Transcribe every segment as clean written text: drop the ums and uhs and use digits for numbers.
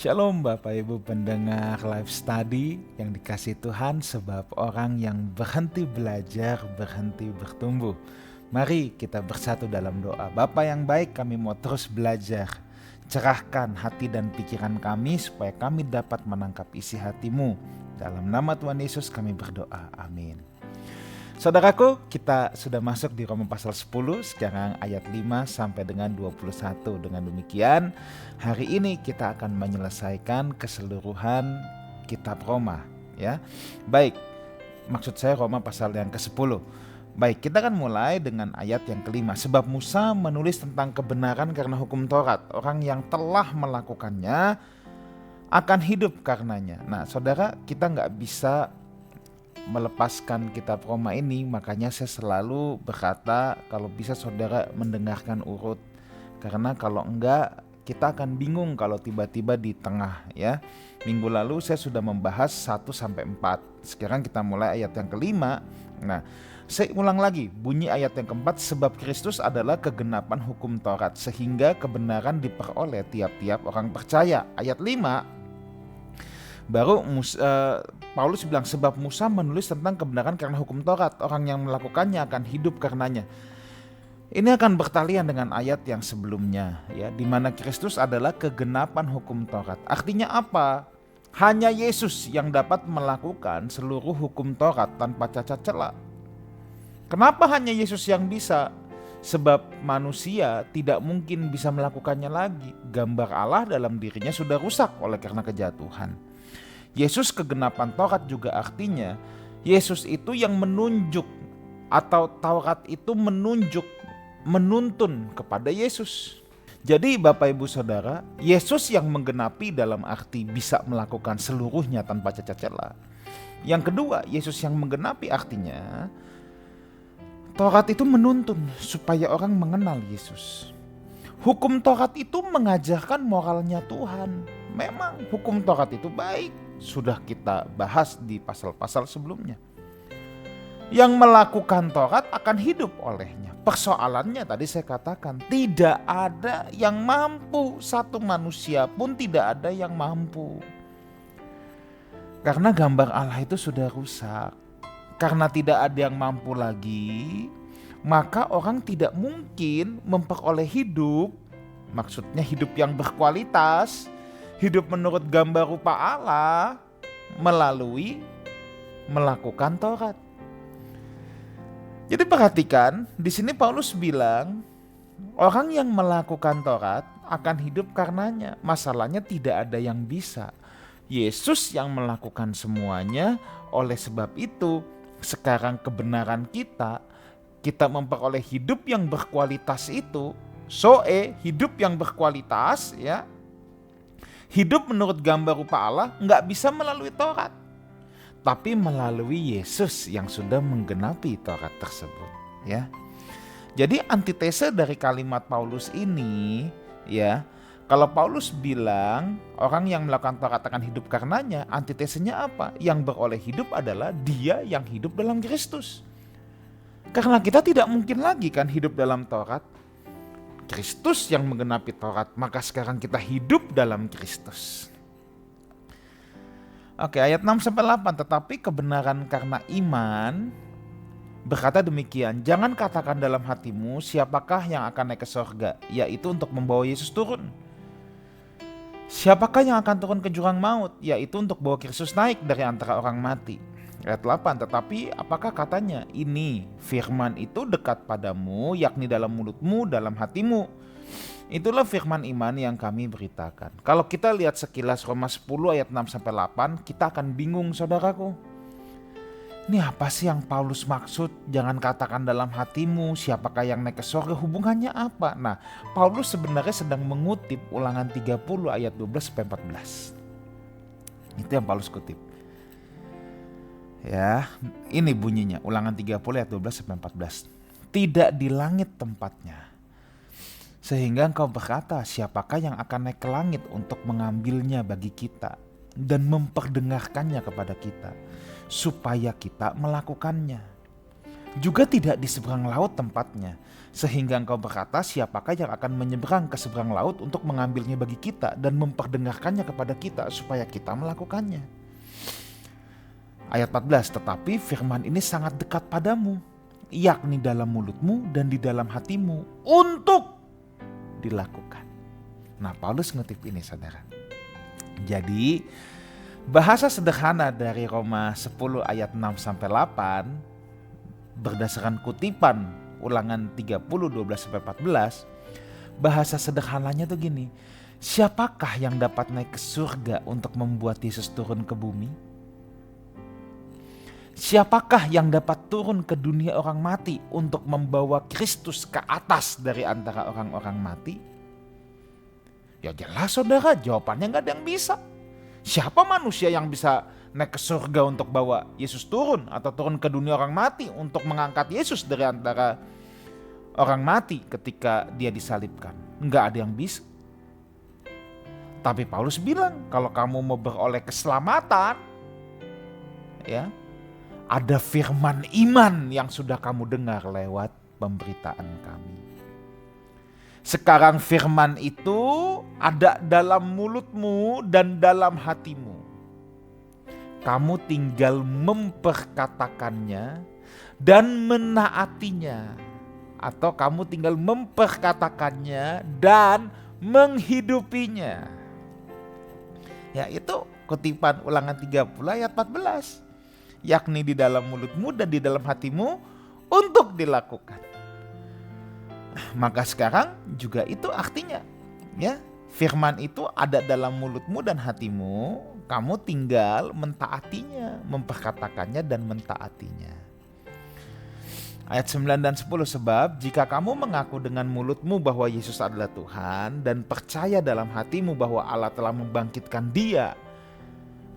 Shalom Bapak Ibu pendengar live study yang dikasihi Tuhan, sebab orang yang berhenti belajar berhenti bertumbuh. Mari kita bersatu dalam doa. Bapa yang baik, kami mau terus belajar. Cerahkan hati dan pikiran kami supaya kami dapat menangkap isi hati-Mu. Dalam nama Tuhan Yesus kami berdoa. Amin. Saudaraku, kita sudah masuk di Roma pasal 10, sekarang ayat 5 sampai dengan 21. Dengan demikian, hari ini kita akan menyelesaikan keseluruhan kitab Roma, ya. Baik, maksud saya Roma pasal yang ke-10. Baik, kita akan mulai dengan ayat yang kelima. Sebab Musa menulis tentang kebenaran karena hukum Taurat. Orang yang telah melakukannya akan hidup karenanya. Nah, saudara, kita nggak bisa melepaskan kitab Roma ini, makanya saya selalu berkata kalau bisa saudara mendengarkan urut, karena kalau enggak kita akan bingung kalau tiba-tiba di tengah, ya. Minggu lalu saya sudah membahas 1 sampai 4. Sekarang kita mulai ayat yang kelima. Nah, saya ulang lagi bunyi ayat yang keempat, sebab Kristus adalah kegenapan hukum Taurat sehingga kebenaran diperoleh tiap-tiap orang percaya. Ayat 5 baru Paulus bilang, sebab Musa menulis tentang kebenaran karena hukum Taurat, orang yang melakukannya akan hidup karenanya. Ini akan bertalian dengan ayat yang sebelumnya, ya, di mana Kristus adalah kegenapan hukum Taurat. Artinya apa? Hanya Yesus yang dapat melakukan seluruh hukum Taurat tanpa cacat celah. Kenapa hanya Yesus yang bisa? Sebab manusia tidak mungkin bisa melakukannya lagi. Gambar Allah dalam dirinya sudah rusak oleh karena kejatuhan. Yesus kegenapan Taurat juga artinya Yesus itu yang menunjuk, atau Taurat itu menuntun kepada Yesus. Jadi Bapak Ibu Saudara, Yesus yang menggenapi dalam arti bisa melakukan seluruhnya tanpa cacat celah. Yang kedua, Yesus yang menggenapi artinya Taurat itu menuntun supaya orang mengenal Yesus. Hukum Taurat itu mengajarkan moralnya Tuhan. Memang hukum Taurat itu baik, sudah kita bahas di pasal-pasal sebelumnya. Yang melakukan Taurat akan hidup olehnya. Persoalannya tadi saya katakan, tidak ada yang mampu, satu manusia pun tidak ada yang mampu. Karena gambar Allah itu sudah rusak. Karena tidak ada yang mampu lagi, maka orang tidak mungkin memperoleh hidup, maksudnya hidup yang berkualitas, hidup menurut gambar rupa Allah melalui melakukan Taurat. Jadi perhatikan, di sini Paulus bilang orang yang melakukan Taurat akan hidup karenanya. Masalahnya tidak ada yang bisa. Yesus yang melakukan semuanya. Oleh sebab itu, sekarang kebenaran kita memperoleh hidup yang berkualitas itu, hidup yang berkualitas, ya. Hidup menurut gambar rupa Allah nggak bisa melalui Taurat, tapi melalui Yesus yang sudah menggenapi Taurat tersebut, ya. Jadi antitese dari kalimat Paulus ini, ya, kalau Paulus bilang orang yang melakukan Taurat akan hidup karenanya, antitesenya apa? Yang beroleh hidup adalah dia yang hidup dalam Kristus. Karena kita tidak mungkin lagi kan hidup dalam Taurat. Kristus yang menggenapi Taurat, maka sekarang kita hidup dalam Kristus. Oke, ayat 6 sampai 8, tetapi kebenaran karena iman berkata demikian, jangan katakan dalam hatimu siapakah yang akan naik ke sorga, yaitu untuk membawa Yesus turun. Siapakah yang akan turun ke jurang maut, yaitu untuk bawa Kristus naik dari antara orang mati. Ayat 8, tetapi apakah katanya? Ini firman itu dekat padamu, yakni dalam mulutmu, dalam hatimu. Itulah firman iman yang kami beritakan. Kalau kita lihat sekilas Roma 10 ayat 6 sampai 8, kita akan bingung saudaraku. Ini apa sih yang Paulus maksud? Jangan katakan dalam hatimu siapakah yang naik ke surga, hubungannya apa? Nah, Paulus sebenarnya sedang mengutip Ulangan 30 ayat 12 sampai 14. Itu yang Paulus kutip. Ya, ini bunyinya Ulangan 30 ayat 12 sampai 14. Tidak di langit tempatnya, sehingga engkau berkata, siapakah yang akan naik ke langit untuk mengambilnya bagi kita dan memperdengarkannya kepada kita, supaya kita melakukannya. juga tidak di seberang laut tempatnya, sehingga engkau berkata, siapakah yang akan menyeberang ke seberang laut untuk mengambilnya bagi kita dan memperdengarkannya kepada kita supaya kita melakukannya. Ayat 14, tetapi firman ini sangat dekat padamu, yakni dalam mulutmu dan di dalam hatimu untuk dilakukan. Nah, Paulus ngutip ini, saudara. Jadi bahasa sederhana dari Roma 10 ayat 6-8 berdasarkan kutipan Ulangan 30 12-14, bahasa sederhananya tuh gini, siapakah yang dapat naik ke surga untuk membuat Yesus turun ke bumi? Siapakah yang dapat turun ke dunia orang mati untuk membawa Kristus ke atas dari antara orang-orang mati? Ya jelas saudara, jawabannya gak ada yang bisa. Siapa manusia yang bisa naik ke surga untuk bawa Yesus turun atau turun ke dunia orang mati untuk mengangkat Yesus dari antara orang mati ketika dia disalibkan? Enggak ada yang bisa. Tapi Paulus bilang, kalau kamu mau beroleh keselamatan, ya, ada firman iman yang sudah kamu dengar lewat pemberitaan kami. Sekarang firman itu ada dalam mulutmu dan dalam hatimu. Kamu tinggal memperkatakannya dan menaatinya. Atau kamu tinggal memperkatakannya dan menghidupinya. Ya, itu kutipan Ulangan 30 ayat 14. Yakni di dalam mulutmu dan di dalam hatimu untuk dilakukan. Maka sekarang juga itu artinya, ya, firman itu ada dalam mulutmu dan hatimu, kamu tinggal mentaatinya, memperkatakannya dan mentaatinya. Ayat 9 dan 10, sebab jika kamu mengaku dengan mulutmu bahwa Yesus adalah Tuhan dan percaya dalam hatimu bahwa Allah telah membangkitkan dia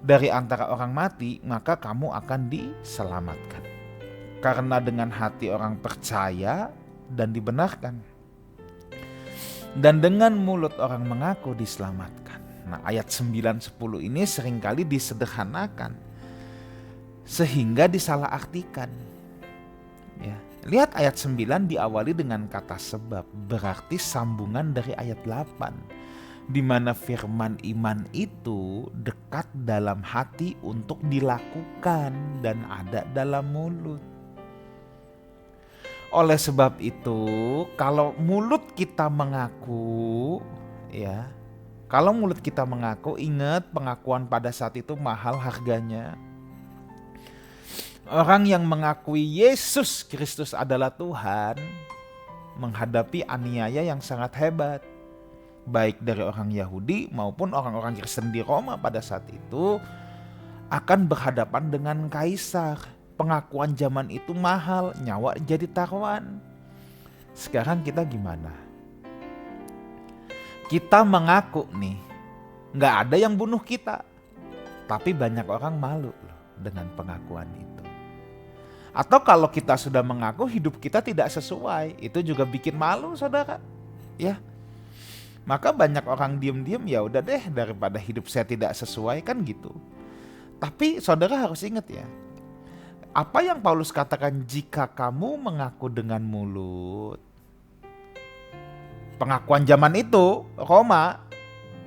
dari antara orang mati, maka kamu akan diselamatkan. Karena dengan hati orang percaya dan dibenarkan, dan dengan mulut orang mengaku diselamatkan. Nah, ayat 9-10 ini seringkali disederhanakan sehingga disalahartikan. Ya, lihat ayat 9 diawali dengan kata sebab, berarti sambungan dari ayat 8, di mana firman iman itu dekat dalam hati untuk dilakukan dan ada dalam mulut. Oleh sebab itu, kalau mulut kita mengaku, ya, kalau mulut kita mengaku, ingat pengakuan pada saat itu mahal harganya. Orang yang mengakui Yesus Kristus adalah Tuhan menghadapi aniaya yang sangat hebat, baik dari orang Yahudi maupun orang-orang Kristen di Roma pada saat itu akan berhadapan dengan kaisar. Pengakuan zaman itu mahal, nyawa jadi taruhan. Sekarang kita gimana? Kita mengaku nih, gak ada yang bunuh kita, tapi banyak orang malu loh dengan pengakuan itu. Atau kalau kita sudah mengaku hidup kita tidak sesuai, itu juga bikin malu, saudara. Ya, maka banyak orang diam-diam, ya udah deh daripada hidup saya tidak sesuai, kan gitu. Tapi saudara harus ingat ya, apa yang Paulus katakan, jika kamu mengaku dengan mulut. Pengakuan zaman itu, Roma,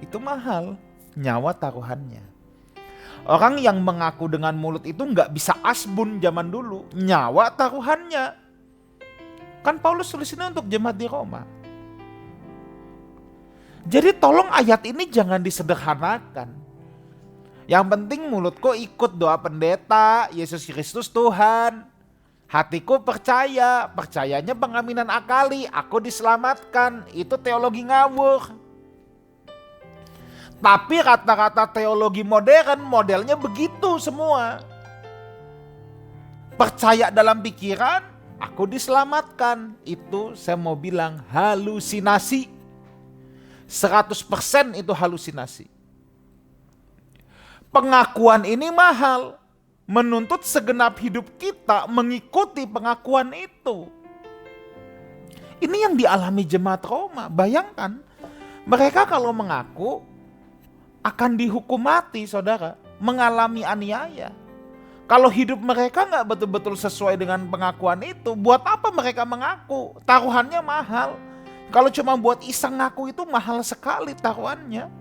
itu mahal, nyawa taruhannya. Orang yang mengaku dengan mulut itu gak bisa asbun zaman dulu, nyawa taruhannya. Kan Paulus tulisnya untuk jemaat di Roma. Jadi tolong ayat ini jangan disederhanakan. Yang penting mulutku ikut doa pendeta, Yesus Kristus Tuhan. Hatiku percaya, percayanya pengaminan akali, aku diselamatkan. Itu teologi ngawur. Tapi kata-kata teologi modern modelnya begitu semua. Percaya dalam pikiran, aku diselamatkan. Itu saya mau bilang halusinasi. 100% itu halusinasi. Pengakuan ini mahal, menuntut segenap hidup kita mengikuti pengakuan itu. Ini yang dialami jemaat Roma. Bayangkan, mereka kalau mengaku akan dihukum mati, saudara, mengalami aniaya. Kalau hidup mereka nggak betul-betul sesuai dengan pengakuan itu, buat apa mereka mengaku? Taruhannya mahal. Kalau cuma buat iseng ngaku itu mahal sekali taruhannya.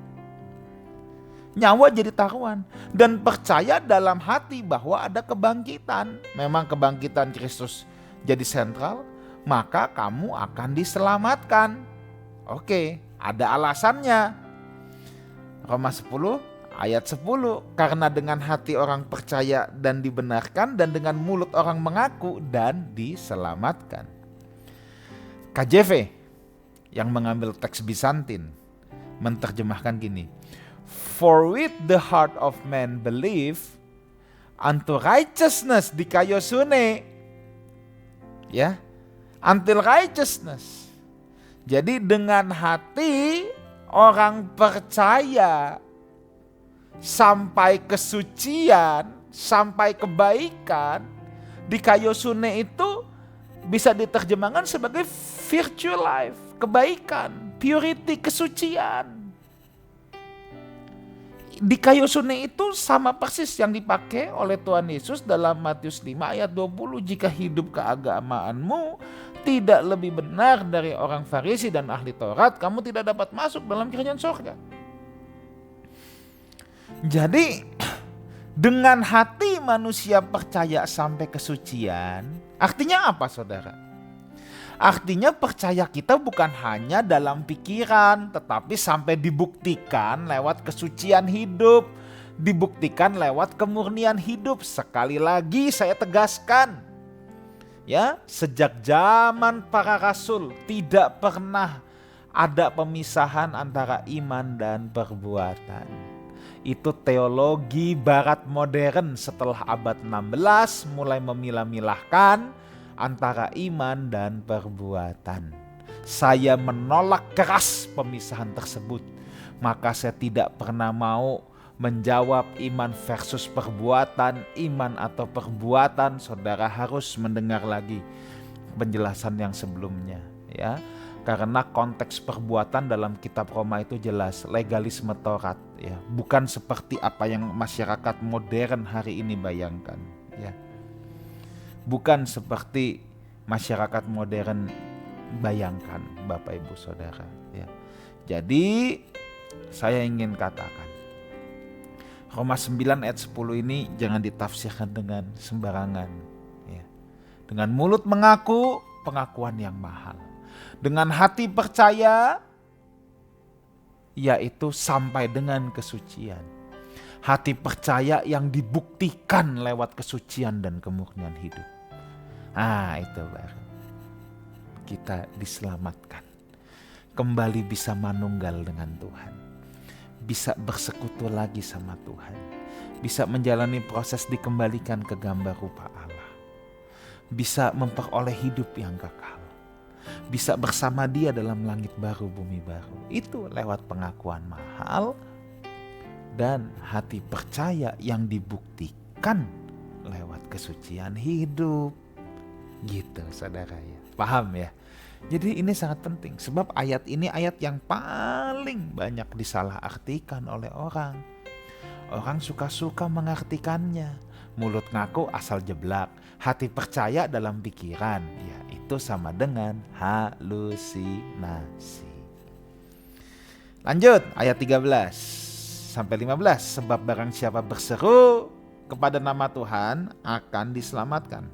Nyawa jadi taruhan. Dan percaya dalam hati bahwa ada kebangkitan. Memang kebangkitan Kristus jadi sentral, maka kamu akan diselamatkan. Oke, ada alasannya. Roma 10 ayat 10, karena dengan hati orang percaya dan dibenarkan, dan dengan mulut orang mengaku dan diselamatkan. KJV yang mengambil teks Bizantin menerjemahkan gini, for with the heart of man believe unto righteousness dikayosune, ya, until righteousness. Jadi dengan hati orang percaya sampai kesucian, sampai kebaikan. Dikayosune itu bisa diterjemahkan sebagai virtual life, kebaikan, purity, kesucian. Dikayosune itu sama persis yang dipakai oleh Tuhan Yesus dalam Matius 5 ayat 20. Jika hidup keagamaanmu tidak lebih benar dari orang Farisi dan ahli Taurat, kamu tidak dapat masuk dalam kerajaan surga. Jadi dengan hati manusia percaya sampai kesucian, artinya apa saudara? Artinya percaya kita bukan hanya dalam pikiran, tetapi sampai dibuktikan lewat kesucian hidup, dibuktikan lewat kemurnian hidup. Sekali lagi saya tegaskan, ya, sejak zaman para rasul tidak pernah ada pemisahan antara iman dan perbuatan. Itu teologi barat modern setelah abad 16 mulai memilah-milahkan antara iman dan perbuatan. Saya menolak keras pemisahan tersebut. Maka saya tidak pernah mau menjawab iman versus perbuatan, iman atau perbuatan. Saudara harus mendengar lagi penjelasan yang sebelumnya, ya. Karena konteks perbuatan dalam kitab Roma itu jelas, legalisme Taurat, ya, bukan seperti apa yang masyarakat modern hari ini bayangkan, ya. Bukan seperti masyarakat modern bayangkan, Bapak Ibu Saudara, ya. Jadi saya ingin katakan, Roma 9 ayat 10 ini jangan ditafsirkan dengan sembarangan, ya. Dengan mulut mengaku, pengakuan yang mahal. Dengan hati percaya, yaitu sampai dengan kesucian. Hati percaya yang dibuktikan lewat kesucian dan kemurnian hidup. Itu baru kita diselamatkan. Kembali bisa manunggal dengan Tuhan. Bisa bersekutu lagi sama Tuhan. Bisa menjalani proses dikembalikan ke gambar rupa Allah. Bisa memperoleh hidup yang kekal. Bisa bersama Dia dalam langit baru, bumi baru. Itu lewat pengakuan mahal dan hati percaya yang dibuktikan lewat kesucian hidup. Gitu saudara, ya. Paham ya? Jadi ini sangat penting sebab ayat ini ayat yang paling banyak disalahartikan oleh orang. Orang suka-suka mengartikannya. Mulut ngaku asal jeblak, hati percaya dalam pikiran, ya itu sama dengan halusinasi. Lanjut ayat 13 sampai 15. Sebab barang siapa berseru kepada nama Tuhan akan diselamatkan.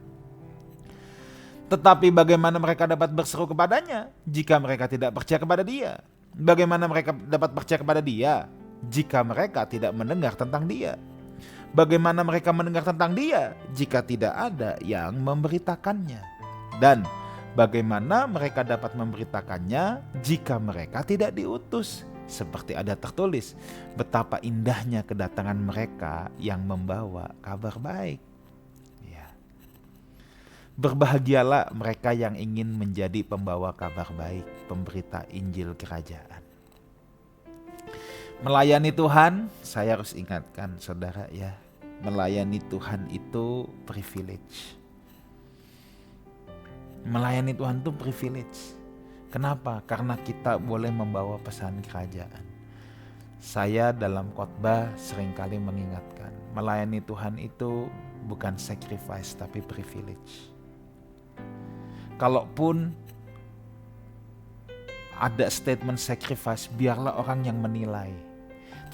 Tetapi bagaimana mereka dapat berseru kepadanya jika mereka tidak percaya kepada Dia? Bagaimana mereka dapat percaya kepada Dia jika mereka tidak mendengar tentang Dia? Bagaimana mereka mendengar tentang Dia jika tidak ada yang memberitakannya? Dan bagaimana mereka dapat memberitakannya jika mereka tidak diutus? Seperti ada tertulis, betapa indahnya kedatangan mereka yang membawa kabar baik. Ya. Berbahagialah mereka yang ingin menjadi pembawa kabar baik, pemberita Injil Kerajaan. Melayani Tuhan, saya harus ingatkan saudara, ya, melayani Tuhan itu privilege. Melayani Tuhan itu privilege. Kenapa? Karena kita boleh membawa pesan kerajaan. Saya dalam khotbah seringkali mengingatkan, melayani Tuhan itu bukan sacrifice tapi privilege. Kalaupun ada statement sacrifice, biarlah orang yang menilai.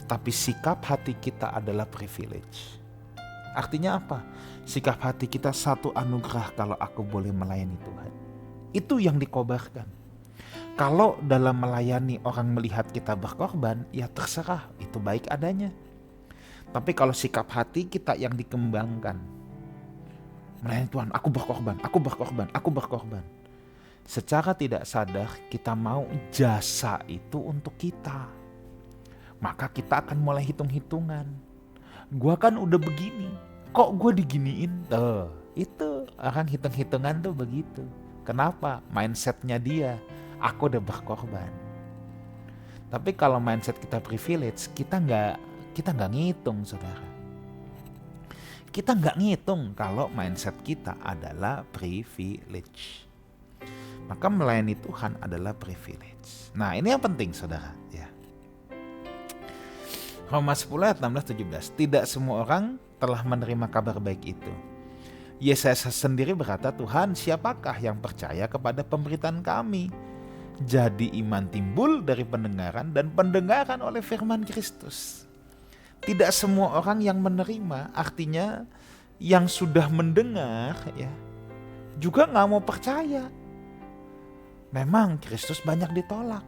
Tetapi sikap hati kita adalah privilege. Artinya apa? Sikap hati kita satu anugerah kalau aku boleh melayani Tuhan. Itu yang dikobarkan. Kalau dalam melayani orang melihat kita berkorban, ya terserah, itu baik adanya. Tapi kalau sikap hati kita yang dikembangkan, melayani Tuhan, aku berkorban, aku berkorban, aku berkorban. Secara tidak sadar kita mau jasa itu untuk kita. Maka kita akan mulai hitung-hitungan. Gua kan udah begini, kok gue diginiin? Tuh, itu orang hitung-hitungan tuh begitu. Kenapa? Mindsetnya dia. Aku udah berkorban. Tapi kalau mindset kita privilege, kita nggak ngitung, saudara. Kita nggak ngitung kalau mindset kita adalah privilege. Maka melayani Tuhan adalah privilege. Nah, ini yang penting, saudara. Ya. Roma 10 ayat 16-17. Tidak semua orang telah menerima kabar baik itu. Yesaya sendiri berkata, Tuhan, siapakah yang percaya kepada pemberitaan kami? Jadi iman timbul dari pendengaran dan pendengaran oleh firman Kristus. Tidak semua orang yang menerima, artinya yang sudah mendengar ya juga gak mau percaya. Memang Kristus banyak ditolak.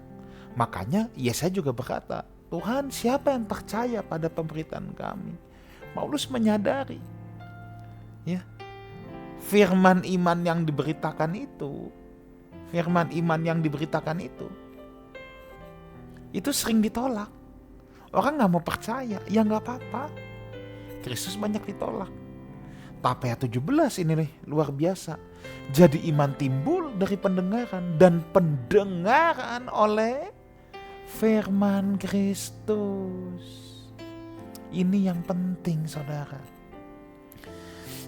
Makanya Yesaya juga berkata, Tuhan, siapa yang percaya pada pemberitaan kami? Paulus menyadari ya, firman iman yang diberitakan itu sering ditolak. Orang gak mau percaya, ya gak apa-apa. Kristus banyak ditolak. Tapi ayat 17 ini nih, luar biasa. Jadi iman timbul dari pendengaran, dan pendengaran oleh firman Kristus. Ini yang penting, saudara.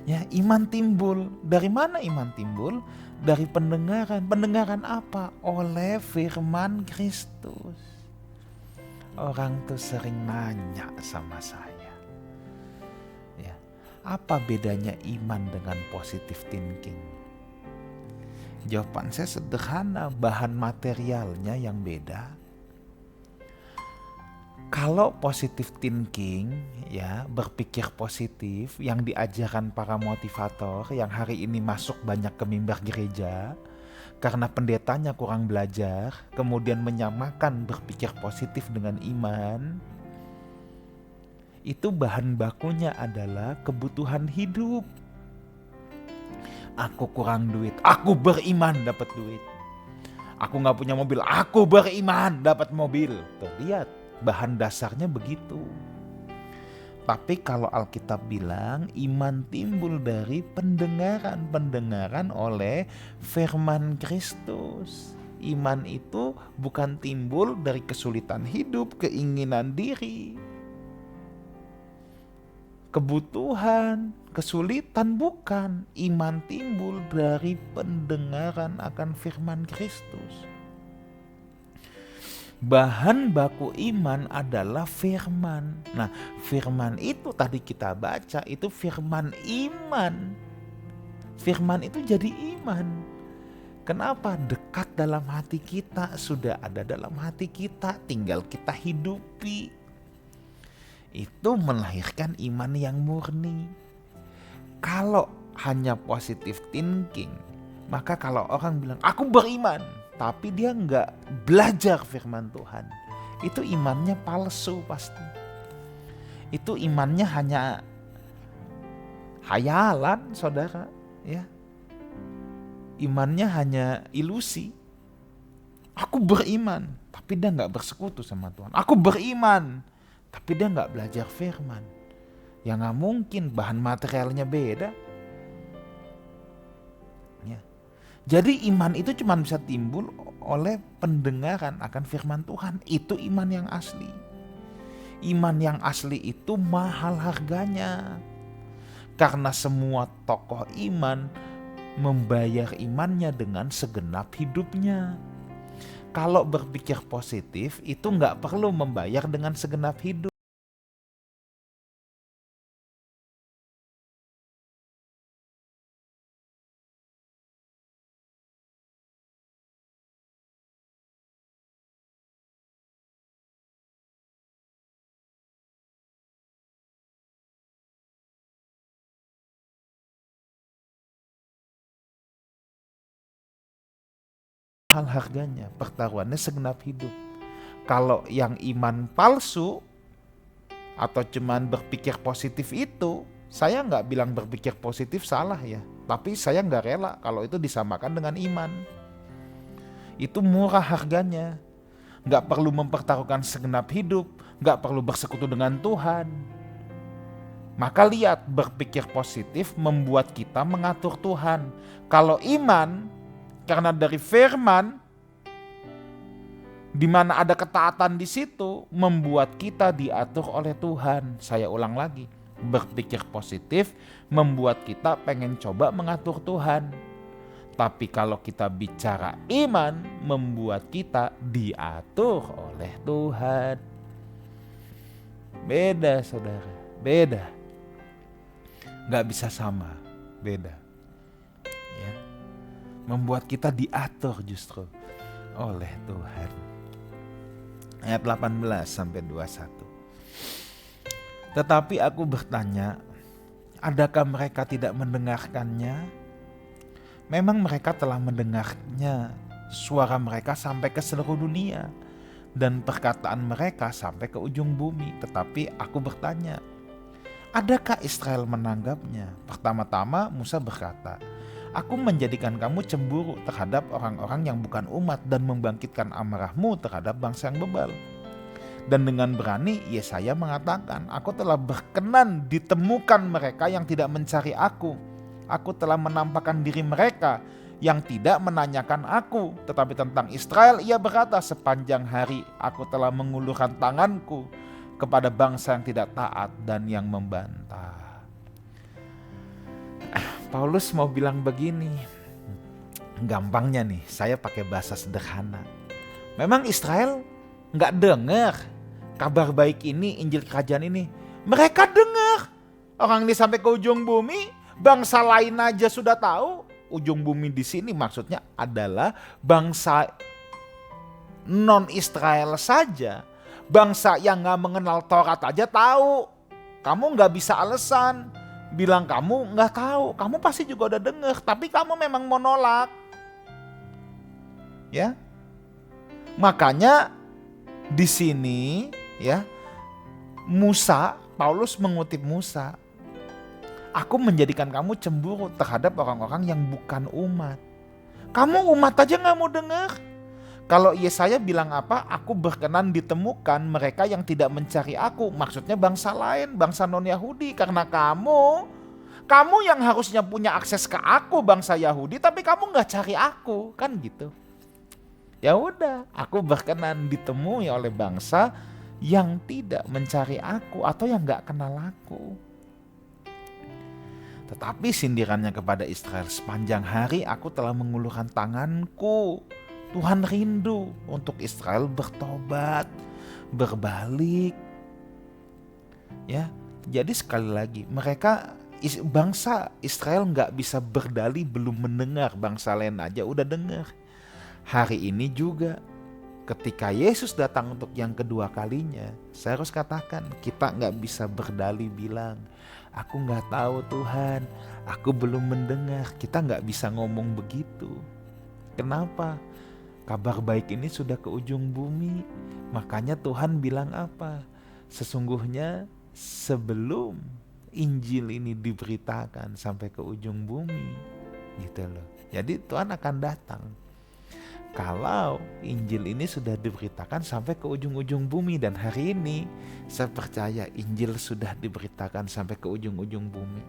Ya, iman timbul. Dari mana iman timbul? Dari pendengaran. Pendengaran apa? Oleh firman Kristus. Orang tuh sering nanya sama saya, ya, apa bedanya iman dengan positive thinking? Jawaban saya sederhana, bahan materialnya yang beda. Kalau positive thinking, ya, berpikir positif yang diajarkan para motivator yang hari ini masuk banyak ke mimbar gereja karena pendetanya kurang belajar, kemudian menyamakan berpikir positif dengan iman, itu bahan bakunya adalah kebutuhan hidup. Aku kurang duit, aku beriman dapat duit. Aku gak punya mobil, aku beriman dapat mobil. Tuh, lihat. Bahan dasarnya begitu. Tapi kalau Alkitab bilang iman timbul dari pendengaran oleh firman Kristus. Iman itu bukan timbul dari kesulitan hidup, keinginan diri, kebutuhan, kesulitan, bukan. Iman timbul dari pendengaran akan firman Kristus. Bahan baku iman adalah firman. Nah, firman itu tadi kita baca, itu firman iman. Firman itu jadi iman. Kenapa? Dekat dalam hati kita, sudah ada dalam hati kita, tinggal kita hidupi. Itu melahirkan iman yang murni. Kalau hanya positive thinking, maka kalau orang bilang, aku beriman, tapi dia gak belajar firman Tuhan, itu imannya palsu pasti. Itu imannya hanya hayalan, saudara, ya. Imannya hanya ilusi. Aku beriman, tapi dia gak bersekutu sama Tuhan. Aku beriman, tapi dia gak belajar firman. Ya gak mungkin, bahan materialnya beda. Ya. Jadi iman itu cuma bisa timbul oleh pendengaran akan firman Tuhan. Itu iman yang asli. Iman yang asli itu mahal harganya. Karena semua tokoh iman membayar imannya dengan segenap hidupnya. Kalau berpikir positif itu nggak perlu membayar dengan segenap hidup. Hal harganya, pertaruhannya segenap hidup. Kalau yang iman palsu atau cuman berpikir positif itu, saya nggak bilang berpikir positif salah ya, tapi saya nggak rela kalau itu disamakan dengan iman. Itu murah harganya, nggak perlu mempertaruhkan segenap hidup, nggak perlu bersekutu dengan Tuhan. Maka lihat, berpikir positif membuat kita mengatur Tuhan. Kalau iman, karena dari firman, di mana ada ketaatan di situ, membuat kita diatur oleh Tuhan. Saya ulang lagi, berpikir positif membuat kita pengen coba mengatur Tuhan. Tapi kalau kita bicara iman, membuat kita diatur oleh Tuhan. Beda saudara, beda. Gak bisa sama, beda. Ya. Membuat kita diatur justru oleh Tuhan. Ayat 18 sampai 21. Tetapi aku bertanya, adakah mereka tidak mendengarkannya? Memang mereka telah mendengarnya, suara mereka sampai ke seluruh dunia, dan perkataan mereka sampai ke ujung bumi. Tetapi aku bertanya, adakah Israel menanggapnya? Pertama-tama Musa berkata, aku menjadikan kamu cemburu terhadap orang-orang yang bukan umat dan membangkitkan amarahmu terhadap bangsa yang bebal. Dan dengan berani Yesaya mengatakan, aku telah berkenan ditemukan mereka yang tidak mencari aku. Aku telah menampakkan diri mereka yang tidak menanyakan aku. Tetapi tentang Israel ia berkata, sepanjang hari aku telah mengulurkan tanganku kepada bangsa yang tidak taat dan yang membantah. Paulus mau bilang begini, gampangnya nih, saya pakai bahasa sederhana. Memang Israel gak dengar kabar baik ini, Injil kerajaan ini. Mereka dengar. Orang ini sampai ke ujung bumi, bangsa lain aja sudah tahu. Ujung bumi di sini maksudnya adalah bangsa non-Israel saja. Bangsa yang gak mengenal Taurat aja tahu. Kamu gak bisa alasan bilang kamu gak tahu. Kamu pasti juga udah dengar, tapi kamu memang mau nolak. Ya. Makanya di sini ya, Paulus mengutip Musa. Aku menjadikan kamu cemburu terhadap orang-orang yang bukan umat. Kamu umat aja gak mau dengar. Kalau Yesaya bilang apa? Aku berkenan ditemukan mereka yang tidak mencari aku. Maksudnya bangsa lain, bangsa non-Yahudi. Karena kamu yang harusnya punya akses ke aku, bangsa Yahudi, tapi kamu gak cari aku, kan gitu. Ya udah, aku berkenan ditemui oleh bangsa yang tidak mencari aku atau yang gak kenal aku. Tetapi sindirannya kepada Israel, sepanjang hari aku telah mengulurkan tanganku. Tuhan rindu untuk Israel bertobat, berbalik. Ya, jadi sekali lagi, bangsa Israel gak bisa berdalih belum mendengar, bangsa lain aja udah dengar. Hari ini juga ketika Yesus datang untuk yang kedua kalinya, saya harus katakan kita gak bisa berdalih bilang, aku gak tahu Tuhan, aku belum mendengar. Kita gak bisa ngomong begitu. Kenapa? Kabar baik ini sudah ke ujung bumi. Makanya Tuhan bilang apa? Sesungguhnya sebelum Injil ini diberitakan sampai ke ujung bumi, gitu loh. Jadi Tuhan akan datang kalau Injil ini sudah diberitakan sampai ke ujung-ujung bumi. Dan hari ini saya percaya Injil sudah diberitakan sampai ke ujung-ujung bumi.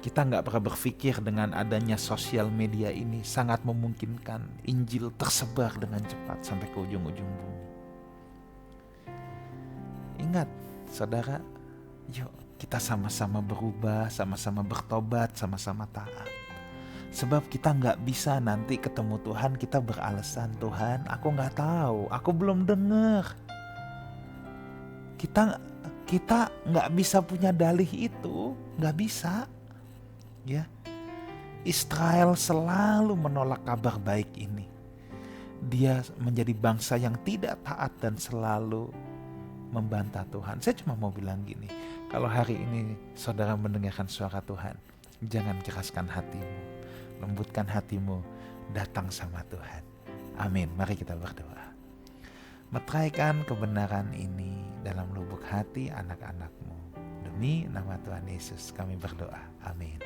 Kita gak pernah berpikir dengan adanya sosial media ini sangat memungkinkan Injil tersebar dengan cepat sampai ke ujung-ujung bumi. Ingat saudara, yuk kita sama-sama berubah, sama-sama bertobat, sama-sama taat. Sebab kita nggak bisa nanti ketemu Tuhan kita beralasan, Tuhan aku nggak tahu, aku belum dengar. Kita nggak bisa punya dalih itu, nggak bisa. Ya, Israel selalu menolak kabar baik ini. Dia menjadi bangsa yang tidak taat dan selalu membantah Tuhan. Saya cuma mau bilang gini, kalau hari ini saudara mendengarkan suara Tuhan, jangan keraskan hatimu, lembutkan hatimu, datang sama Tuhan. Amin. Mari kita berdoa. Meteraikan kebenaran ini dalam lubuk hati anak-anakmu. Demi nama Tuhan Yesus kami berdoa. Amin.